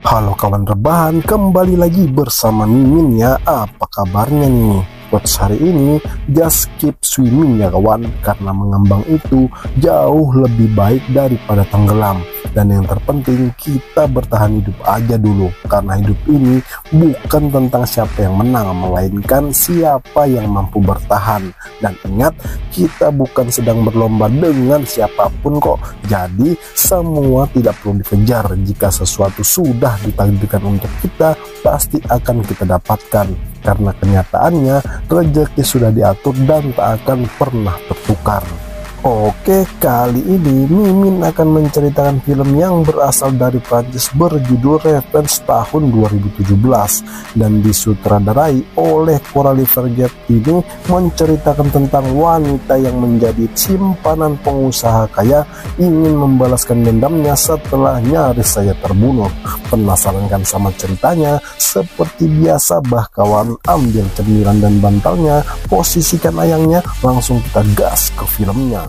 Halo kawan rebahan, kembali lagi bersama Mimin ya. Apa kabarnya nih? Coach hari ini just keep swimming ya kawan, karena mengambang itu jauh lebih baik daripada tenggelam. Dan yang terpenting kita bertahan hidup aja dulu, karena hidup ini bukan tentang siapa yang menang, melainkan siapa yang mampu bertahan. Dan ingat, kita bukan sedang berlomba dengan siapapun kok. Jadi semua tidak perlu dikejar. Jika sesuatu sudah ditakdirkan untuk kita, pasti akan kita dapatkan. Karena kenyataannya rezeki sudah diatur dan tak akan pernah tertukar. Oke, kali ini Mimin akan menceritakan film yang berasal dari Prancis berjudul Revenge tahun 2017 dan disutradarai oleh Coralie Vergette. Ini menceritakan tentang wanita yang menjadi simpanan pengusaha kaya ingin membalaskan dendamnya setelah nyaris saja terbunuh. Penasaran kan sama ceritanya? Seperti biasa, kawan, ambil cemilan dan bantalnya, posisikan ayangnya, langsung kita gas ke filmnya.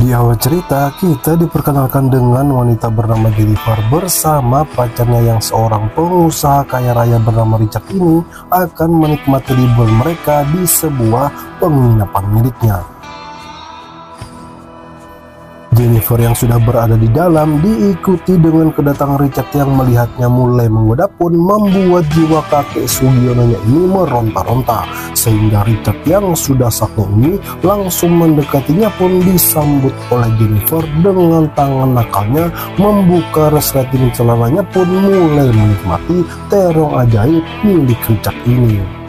Di awal cerita, kita diperkenalkan dengan wanita bernama Jennifer bersama pacarnya yang seorang pengusaha kaya raya bernama Richard. Ini akan menikmati liburan mereka di sebuah penginapan miliknya. Jennifer yang sudah berada di dalam diikuti dengan kedatangan Richard yang melihatnya mulai menggoda pun membuat jiwa kakek Sugiononya ini meronta-ronta, sehingga Richard yang sudah sakit ini langsung mendekatinya pun disambut oleh Jennifer dengan tangan nakalnya membuka resleting celananya pun mulai menikmati terong ajaib milik Richard ini.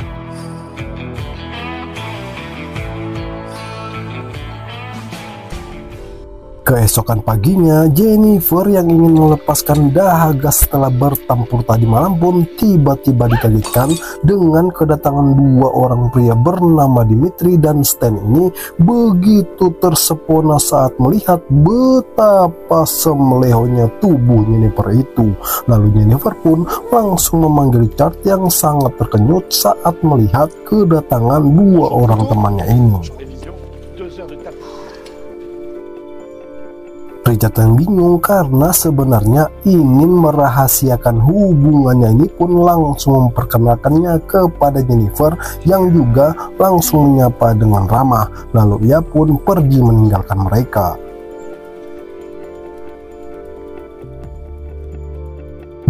Keesokan paginya, Jennifer yang ingin melepaskan dahaga setelah bertempur tadi malam pun tiba-tiba dikagetkan dengan kedatangan dua orang pria bernama Dimitri dan Stan. Ini begitu tersepona saat melihat betapa semelehonya tubuh Jennifer itu. Lalu Jennifer pun langsung memanggil Richard yang sangat terkejut saat melihat kedatangan dua orang temannya ini. Richard yang bingung karena sebenarnya ingin merahasiakan hubungannya ini pun langsung memperkenalkannya kepada Jennifer yang juga langsung menyapa dengan ramah. Lalu ia pun pergi meninggalkan mereka.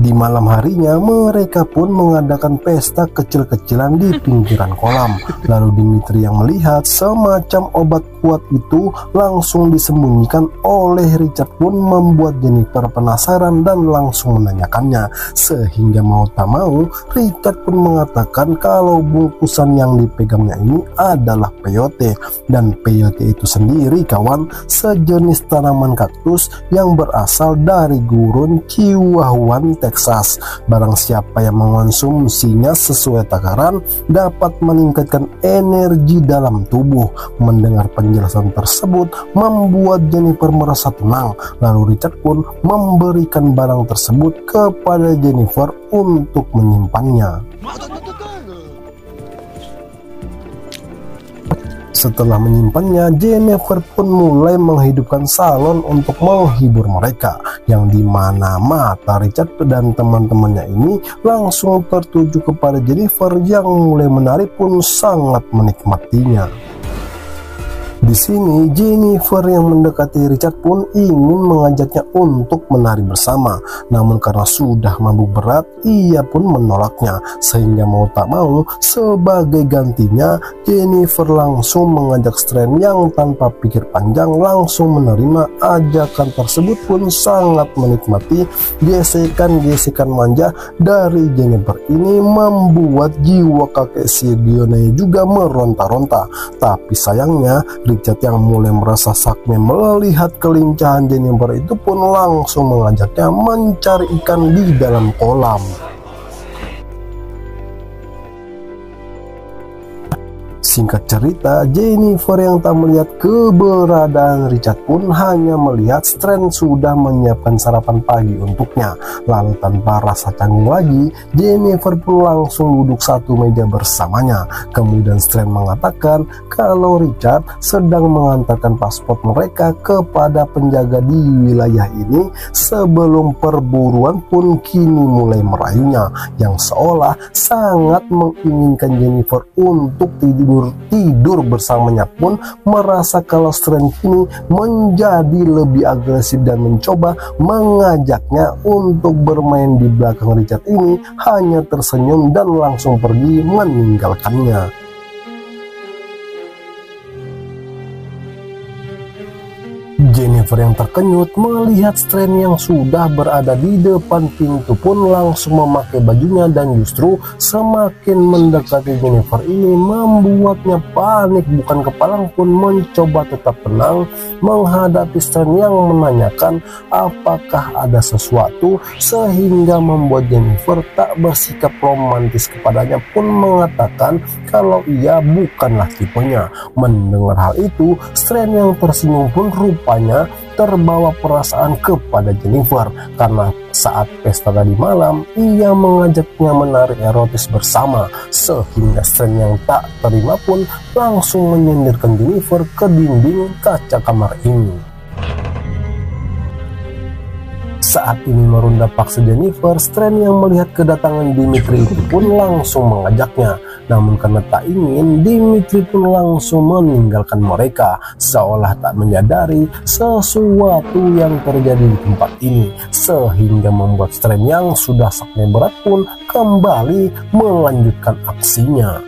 Di malam harinya mereka pun mengadakan pesta kecil-kecilan di pinggiran kolam. Lalu Dimitri yang melihat semacam obat kuat itu langsung disembunyikan oleh Richard pun membuat Jennifer penasaran dan langsung menanyakannya. Sehingga mau tak mau Richard pun mengatakan kalau bungkusan yang dipegangnya ini adalah peyote. Dan peyote itu sendiri kawan, sejenis tanaman kaktus yang berasal dari gurun Chihuahuan, Texas. Barang siapa yang mengonsumsinya sesuai takaran dapat meningkatkan energi dalam tubuh. Mendengar penjelasan tersebut membuat Jennifer merasa tenang. Lalu Richard pun memberikan barang tersebut kepada Jennifer untuk menyimpannya. Setelah menyimpannya, Jennifer pun mulai menghidupkan salon untuk menghibur mereka, yang dimana mata Richard dan teman-temannya ini langsung tertuju kepada Jennifer yang mulai menari pun sangat menikmatinya. Di sini Jennifer yang mendekati Richard pun ingin mengajaknya untuk menari bersama, namun karena sudah mabuk berat ia pun menolaknya. Sehingga mau tak mau sebagai gantinya Jennifer langsung mengajak Stan yang tanpa pikir panjang langsung menerima ajakan tersebut pun sangat menikmati gesekan-gesekan manja dari Jennifer. Ini membuat jiwa kakek Sugiono juga meronta-ronta. Tapi sayangnya Richard yang mulai merasa sakme melihat kelincahan Jennifer itu pun langsung mengajaknya mencari ikan di dalam kolam. Singkat cerita, Jennifer yang tak melihat keberadaan Richard pun hanya melihat Strand sudah menyiapkan sarapan pagi untuknya. Lalu tanpa rasa canggung lagi, Jennifer pun langsung duduk satu meja bersamanya. Kemudian Strand mengatakan kalau Richard sedang mengantarkan paspor mereka kepada penjaga di wilayah ini sebelum perburuan pun kini mulai merayunya, yang seolah sangat menginginkan Jennifer untuk tidur bersamanya pun merasa kalau Strand kini menjadi lebih agresif dan mencoba mengajaknya untuk bermain di belakang Richard ini hanya tersenyum dan langsung pergi meninggalkannya. Jennifer yang terkenyut melihat Strand yang sudah berada di depan pintu pun langsung memakai bajunya, dan justru semakin mendekati Jennifer ini membuatnya panik. Bukan kepalang pun mencoba tetap tenang menghadapi Strand yang menanyakan apakah ada sesuatu, sehingga membuat Jennifer tak bersikap romantis kepadanya pun mengatakan kalau ia bukanlah tipenya. Mendengar hal itu, Strand yang tersinggung pun rupanya terbawa perasaan kepada Jennifer karena saat pesta tadi malam ia mengajaknya menari erotis bersama, sehingga Strand yang tak terima pun langsung menyendirkan Jennifer ke dinding kaca kamar ini. Saat ini merunda paksa Jennifer, Strand yang melihat kedatangan Dimitri itu pun langsung mengajaknya. Namun karena tak ingin, Dimitri pun langsung meninggalkan mereka, seolah tak menyadari sesuatu yang terjadi di tempat ini, sehingga membuat Strand yang sudah sakit berat pun kembali melanjutkan aksinya.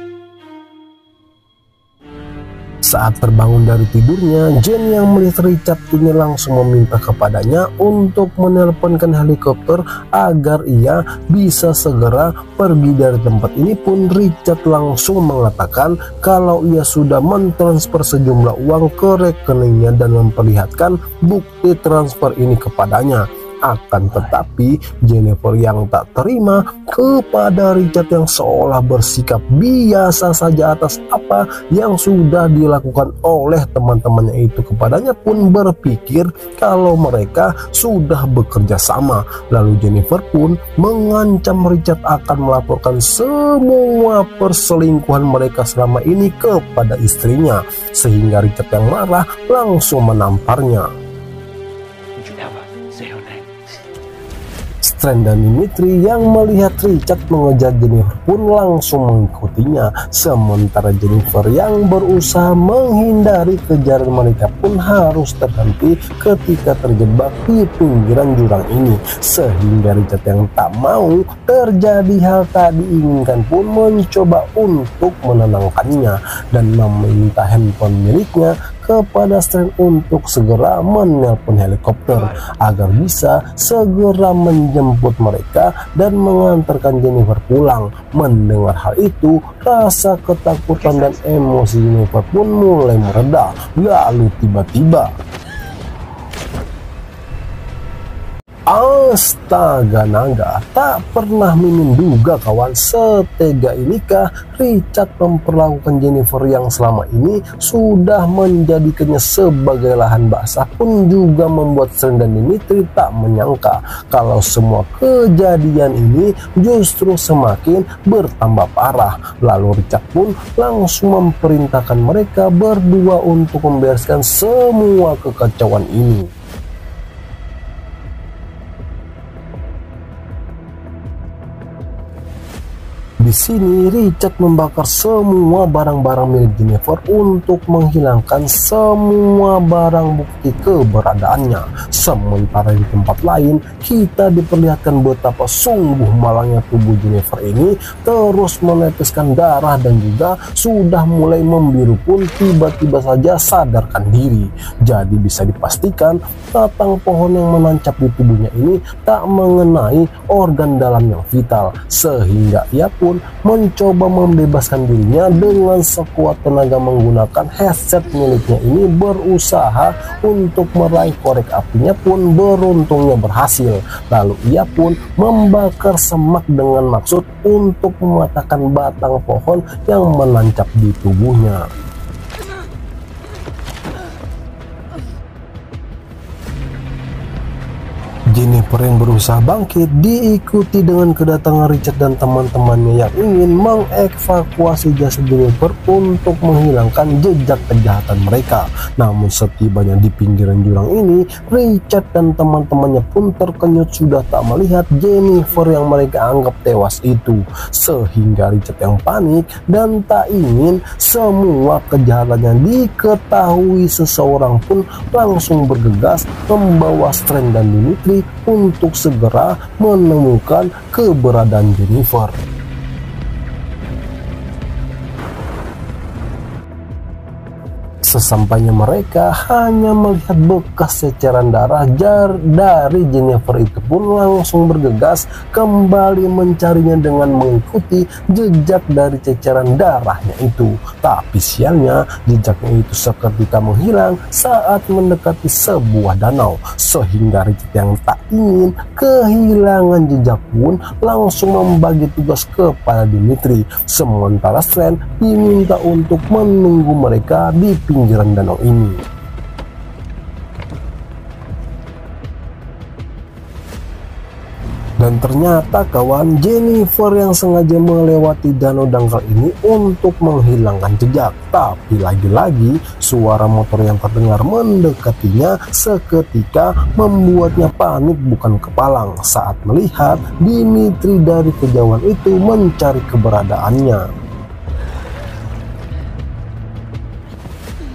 Saat terbangun dari tidurnya, Jen yang melihat Richard ini langsung meminta kepadanya untuk menelponkan helikopter agar ia bisa segera pergi dari tempat ini. Pun Richard langsung mengatakan kalau ia sudah mentransfer sejumlah uang ke rekeningnya dan memperlihatkan bukti transfer ini kepadanya. Akan tetapi Jennifer yang tak terima kepada Richard yang seolah bersikap biasa saja atas apa yang sudah dilakukan oleh teman-temannya itu kepadanya pun berpikir kalau mereka sudah bekerja sama. Lalu Jennifer pun mengancam Richard akan melaporkan semua perselingkuhan mereka selama ini kepada istrinya, sehingga Richard yang marah langsung menamparnya. Strand dan Dimitri yang melihat Richard mengejar Jennifer pun langsung mengikutinya, sementara Jennifer yang berusaha menghindari kejaran mereka pun harus terhenti ketika terjebak di pinggiran jurang ini, sehingga Richard yang tak mau terjadi hal tak diinginkan pun mencoba untuk menenangkannya dan meminta handphone miliknya kepada Strand untuk segera menelpon helikopter agar bisa segera menjemput mereka dan mengantarkan Jennifer pulang. Mendengar hal itu, rasa ketakutan dan emosi Jennifer pun mulai mereda. Lalu tiba-tiba, astaga naga, tak pernah Mimin duga kawan, setega inikah Richard memperlakukan Jennifer yang selama ini sudah menjadikannya sebagai lahan basah. Pun juga membuat Strand dan Dimitri tak menyangka kalau semua kejadian ini justru semakin bertambah parah. Lalu Richard pun langsung memerintahkan mereka berdua untuk membereskan semua kekacauan ini. Di sini Richard membakar semua barang-barang milik Jennifer untuk menghilangkan semua barang bukti keberadaannya. Sementara di tempat lain kita diperlihatkan betapa sungguh malangnya tubuh Jennifer ini terus meneteskan darah dan juga sudah mulai membiru pun tiba-tiba saja sadarkan diri. Jadi bisa dipastikan batang pohon yang menancap di tubuhnya ini tak mengenai organ dalam yang vital, sehingga ia pun pun mencoba membebaskan dirinya dengan sekuat tenaga menggunakan headset miliknya ini, berusaha untuk meraih korek apinya pun beruntungnya berhasil. Lalu ia pun membakar semak dengan maksud untuk mematahkan batang pohon yang menancap di tubuhnya. Jennifer yang berusaha bangkit diikuti dengan kedatangan Richard dan teman-temannya yang ingin mengevakuasi jasad Jennifer untuk menghilangkan jejak kejahatan mereka. Namun setibanya di pinggiran jurang ini, Richard dan teman-temannya pun terkenyut sudah tak melihat Jennifer yang mereka anggap tewas itu, sehingga Richard yang panik dan tak ingin semua kejahatannya diketahui seseorang pun langsung bergegas membawa Strand dan Dimitri untuk segera menemukan keberadaan Jennifer. Sesampainya mereka hanya melihat bekas ceceran darah dari Jennifer itu pun langsung bergegas kembali mencarinya dengan mengikuti jejak dari ceceran darahnya itu. Tapi sialnya jejaknya itu seketika menghilang saat mendekati sebuah danau, sehingga Richard yang tak ingin kehilangan jejak pun langsung membagi tugas kepada Dimitri, sementara Strand diminta untuk menunggu mereka di pinggiran danau ini. Dan ternyata kawan, Jennifer yang sengaja melewati danau dangkal ini untuk menghilangkan jejak. Tapi lagi-lagi suara motor yang terdengar mendekatinya seketika membuatnya panik bukan kepalang saat melihat Dimitri dari kejauhan itu mencari keberadaannya.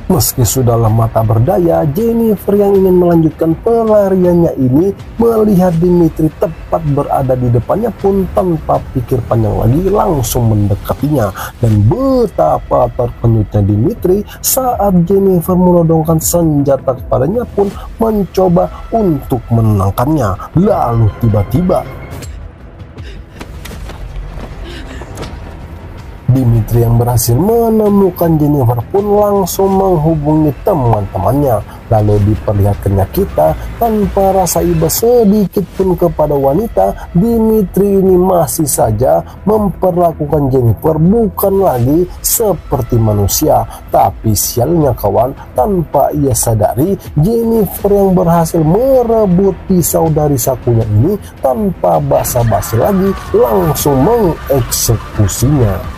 Meski sudah lemah tak berdaya, Jennifer yang ingin melanjutkan pelariannya ini melihat Dimitri tepat berada di depannya pun tanpa pikir panjang lagi langsung mendekatinya. Dan betapa terkenyutnya Dimitri saat Jennifer menodongkan senjata kepadanya pun mencoba untuk menenangkannya. Lalu tiba-tiba Dimitri yang berhasil menemukan Jennifer pun langsung menghubungi teman-temannya. Lalu diperlihatkannya kita tanpa rasa iba sedikit pun kepada wanita, Dimitri ini masih saja memperlakukan Jennifer bukan lagi seperti manusia. Tapi sialnya kawan, tanpa ia sadari, Jennifer yang berhasil merebut pisau dari sakunya ini tanpa basa-basi lagi langsung mengeksekusinya.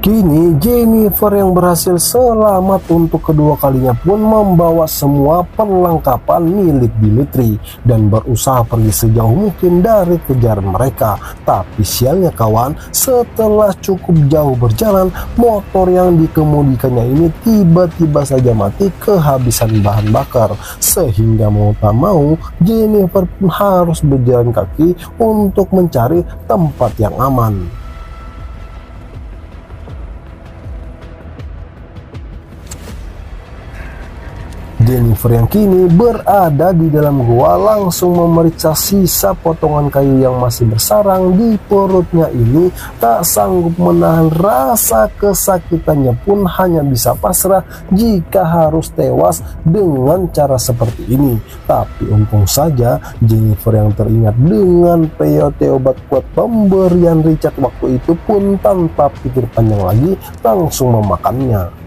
Kini Jennifer yang berhasil selamat untuk kedua kalinya pun membawa semua perlengkapan milik Dimitri dan berusaha pergi sejauh mungkin dari kejaran mereka. Tapi sialnya kawan, setelah cukup jauh berjalan, motor yang dikemudikannya ini tiba-tiba saja mati kehabisan bahan bakar, sehingga mau tak mau Jennifer pun harus berjalan kaki untuk mencari tempat yang aman. Jennifer yang kini berada di dalam gua langsung memeriksa sisa potongan kayu yang masih bersarang di perutnya ini. Tak sanggup menahan rasa kesakitannya pun hanya bisa pasrah jika harus tewas dengan cara seperti ini. Tapi untung saja Jennifer yang teringat dengan peyote obat kuat pemberian Richard waktu itu pun tanpa pikir panjang lagi langsung memakannya.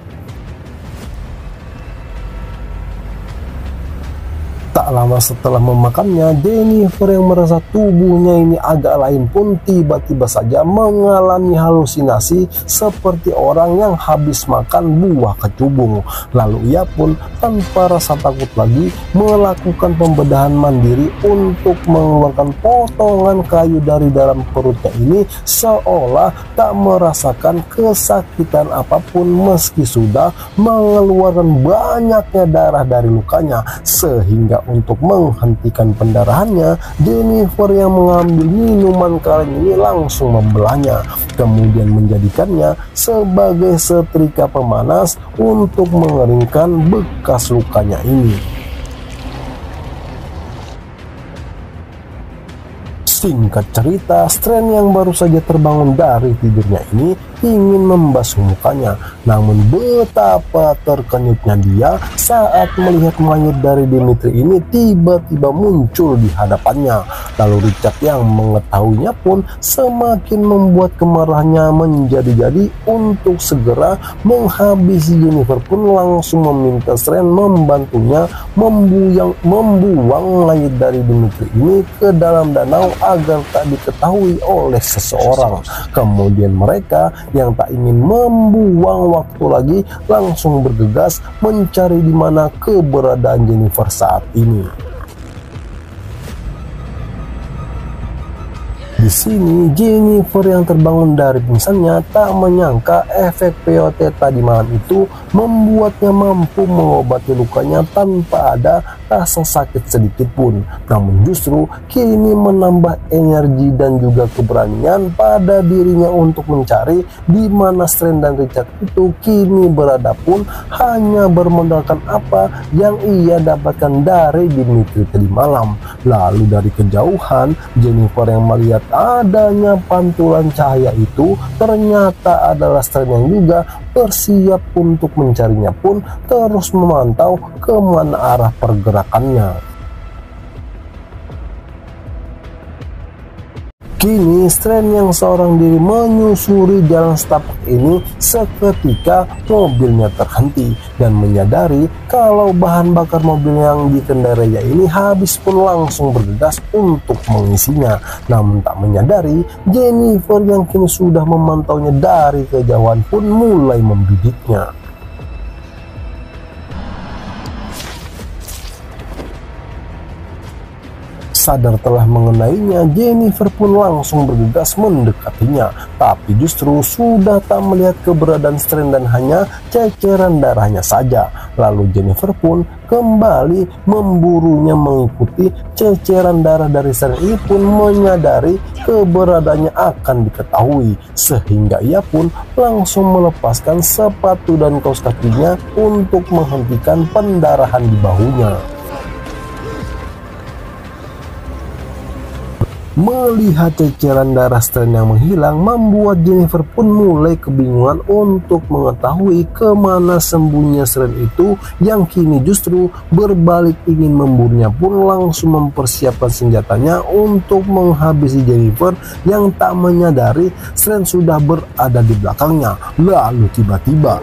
Tak lama setelah memakannya, Jennifer yang merasa tubuhnya ini agak lain pun tiba-tiba saja mengalami halusinasi seperti orang yang habis makan buah kecubung. Lalu ia pun tanpa rasa takut lagi melakukan pembedahan mandiri untuk mengeluarkan potongan kayu dari dalam perutnya ini, seolah tak merasakan kesakitan apapun meski sudah mengeluarkan banyaknya darah dari lukanya. Sehingga untuk menghentikan pendarahannya, Jennifer yang mengambil minuman kaleng ini langsung membelahnya, kemudian menjadikannya sebagai setrika pemanas untuk mengeringkan bekas lukanya ini. Singkat cerita, Strand yang baru saja terbangun dari tidurnya ini ingin membasuh mukanya, namun betapa terkenyutnya dia saat melihat mayat dari Dimitri ini tiba-tiba muncul di hadapannya. Lalu Richard yang mengetahuinya pun semakin membuat kemarahannya menjadi-jadi. Untuk segera menghabisi Jennifer pun langsung meminta Strand membantunya membuang mayat dari Dimitri ini ke dalam danau agar tak diketahui oleh seseorang. Kemudian mereka yang tak ingin membuang waktu lagi langsung bergegas mencari di mana keberadaan Jennifer saat ini. Di sini Jennifer yang terbangun dari pingsannya tak menyangka efek peyote tadi malam itu membuatnya mampu mengobati lukanya tanpa ada rasa sakit sedikit pun. Namun justru kini menambah energi dan juga keberanian pada dirinya untuk mencari di mana Strand dan Richard itu kini berada pun hanya bermodalkan apa yang ia dapatkan dari Dimitri tadi malam. Lalu dari kejauhan Jennifer yang melihat adanya pantulan cahaya itu ternyata adalah Strand yang juga bersiap untuk mencarinya pun terus memantau kemana arah pergerakannya. Kini Strand yang seorang diri menyusuri jalan setapak ini seketika mobilnya terhenti dan menyadari kalau bahan bakar mobil yang dikendarainya ini habis pun langsung bergegas untuk mengisinya. Namun tak menyadari Jennifer yang kini sudah memantaunya dari kejauhan pun mulai membidiknya. Sadar telah mengenainya, Jennifer pun langsung bergegas mendekatinya. Tapi justru sudah tak melihat keberadaan Strand dan hanya ceceran darahnya saja. Lalu Jennifer pun kembali memburunya mengikuti ceceran darah dari Strand ini pun menyadari keberadaannya akan diketahui. Sehingga ia pun langsung melepaskan sepatu dan kaos kakinya untuk menghentikan pendarahan di bahunya. Melihat ceceran darah Strand yang menghilang membuat Jennifer pun mulai kebingungan untuk mengetahui kemana sembunyinya Strand itu yang kini justru berbalik ingin memburunya pun langsung mempersiapkan senjatanya untuk menghabisi Jennifer yang tak menyadari Strand sudah berada di belakangnya. Lalu tiba-tiba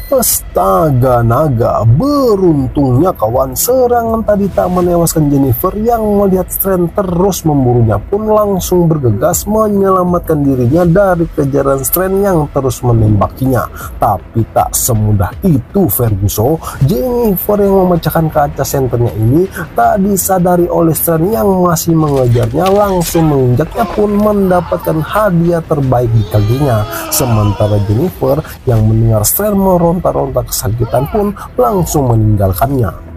astaga naga, beruntungnya kawan, serangan tadi tak menewaskan Jennifer yang melihat Strand terus memburunya pun langsung bergegas menyelamatkan dirinya dari kejaran Strand yang terus menembakinya. Tapi tak semudah itu Ferguson. Jennifer yang memecahkan kaca senternya ini tak disadari oleh Strand yang masih mengejarnya, langsung menginjaknya pun mendapatkan hadiah terbaik di kakinya. Sementara Jennifer yang mendengar Strand meronta-ronta kesakitan pun langsung meninggalkannya.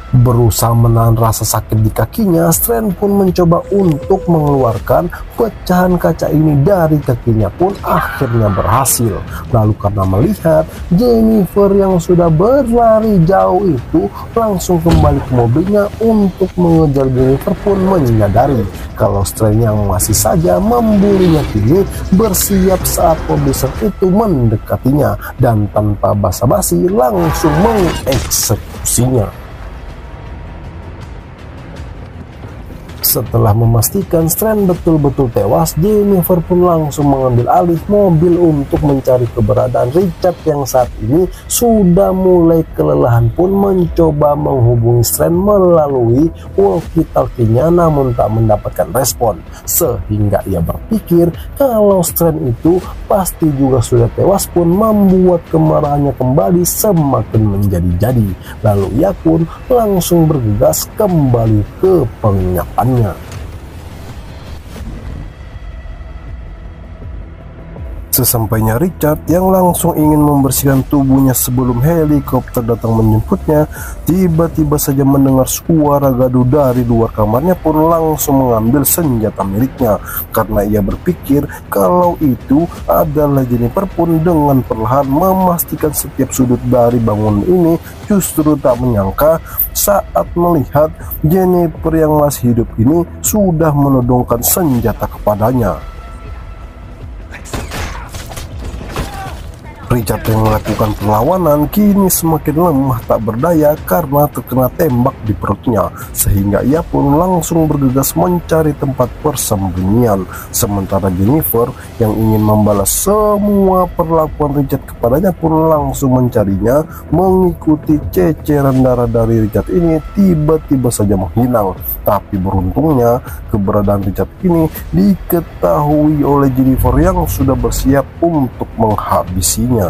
Berusaha menahan rasa sakit di kakinya, Strand pun mencoba untuk mengeluarkan pecahan kaca ini dari kakinya pun akhirnya berhasil. Lalu karena melihat Jennifer yang sudah berlari jauh itu langsung kembali ke mobilnya untuk mengejar, Jennifer pun menyadari kalau Strand yang masih saja memburunya kini bersiap saat mobil itu mendekatinya dan tanpa basa-basi langsung mengeksekusinya. Setelah memastikan Strand betul-betul tewas, Jennifer pun langsung mengambil alih mobil untuk mencari keberadaan Richard yang saat ini sudah mulai kelelahan pun mencoba menghubungi Strand melalui walkie-talkie-nya namun tak mendapatkan respon. Sehingga ia berpikir kalau Strand itu pasti juga sudah tewas pun membuat kemarahannya kembali semakin menjadi-jadi. Lalu ia pun langsung bergegas kembali ke penginapannya. Sesampainya Richard yang langsung ingin membersihkan tubuhnya sebelum helikopter datang menjemputnya, tiba-tiba saja mendengar suara gaduh dari luar kamarnya pun langsung mengambil senjata miliknya, karena ia berpikir kalau itu adalah Jennifer pun dengan perlahan memastikan setiap sudut dari bangunan ini. Justru tak menyangka saat melihat Jennifer yang masih hidup ini sudah menodongkan senjata kepadanya. Richard yang melakukan perlawanan kini semakin lemah tak berdaya karena terkena tembak di perutnya, sehingga ia pun langsung bergegas mencari tempat persembunyian. Sementara Jennifer yang ingin membalas semua perlakuan Richard kepadanya pun langsung mencarinya. Mengikuti ceceran darah dari Richard ini tiba-tiba saja menghilang. Tapi beruntungnya keberadaan Richard ini diketahui oleh Jennifer yang sudah bersiap untuk menghabisinya.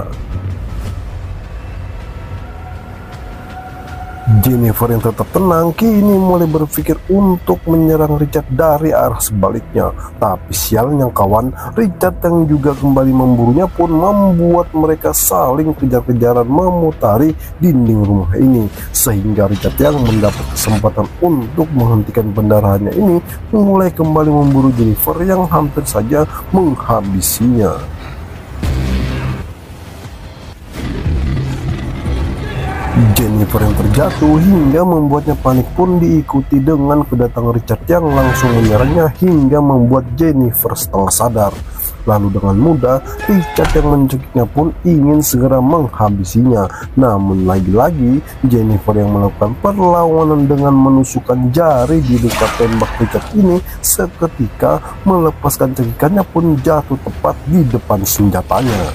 Jennifer yang tetap tenang kini mulai berpikir untuk menyerang Richard dari arah sebaliknya. Tapi sialnya kawan, Richard yang juga kembali memburunya pun membuat mereka saling kejar-kejaran memutari dinding rumah ini, sehingga Richard yang mendapat kesempatan untuk menghentikan pendarahannya ini mulai kembali memburu Jennifer yang hampir saja menghabisinya. Jennifer yang terjatuh hingga membuatnya panik pun diikuti dengan kedatangan Richard yang langsung menyerangnya hingga membuat Jennifer setengah sadar. Lalu dengan mudah Richard yang mencekiknya pun ingin segera menghabisinya. Namun lagi-lagi Jennifer yang melakukan perlawanan dengan menusukkan jari di luka tembak Richard ini seketika melepaskan cekikannya pun jatuh tepat di depan senjatanya.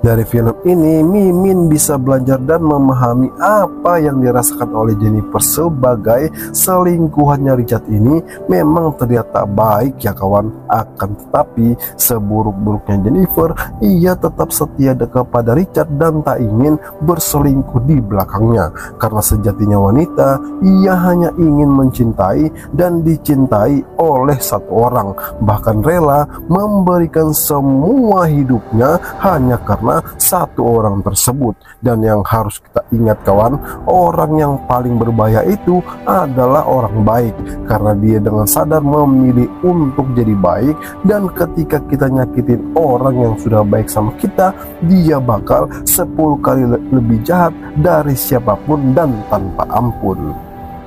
Dari film ini, Mimin bisa belajar dan memahami apa yang dirasakan oleh Jennifer sebagai selingkuhannya Richard ini memang terlihat tak baik ya kawan. Akan tetapi seburuk-buruknya Jennifer, ia tetap setia kepada Richard dan tak ingin berselingkuh di belakangnya. Karena sejatinya wanita, ia hanya ingin mencintai dan dicintai oleh satu orang, bahkan rela memberikan semua hidupnya hanya karena satu orang tersebut. Dan yang harus kita ingat kawan, orang yang paling berbahaya itu adalah orang baik, karena dia dengan sadar memilih untuk jadi baik, dan ketika kita nyakitin orang yang sudah baik sama kita, dia bakal 10 kali lebih jahat dari siapapun dan tanpa ampun.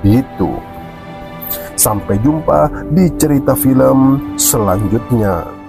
Itu. Sampai jumpa di cerita film selanjutnya.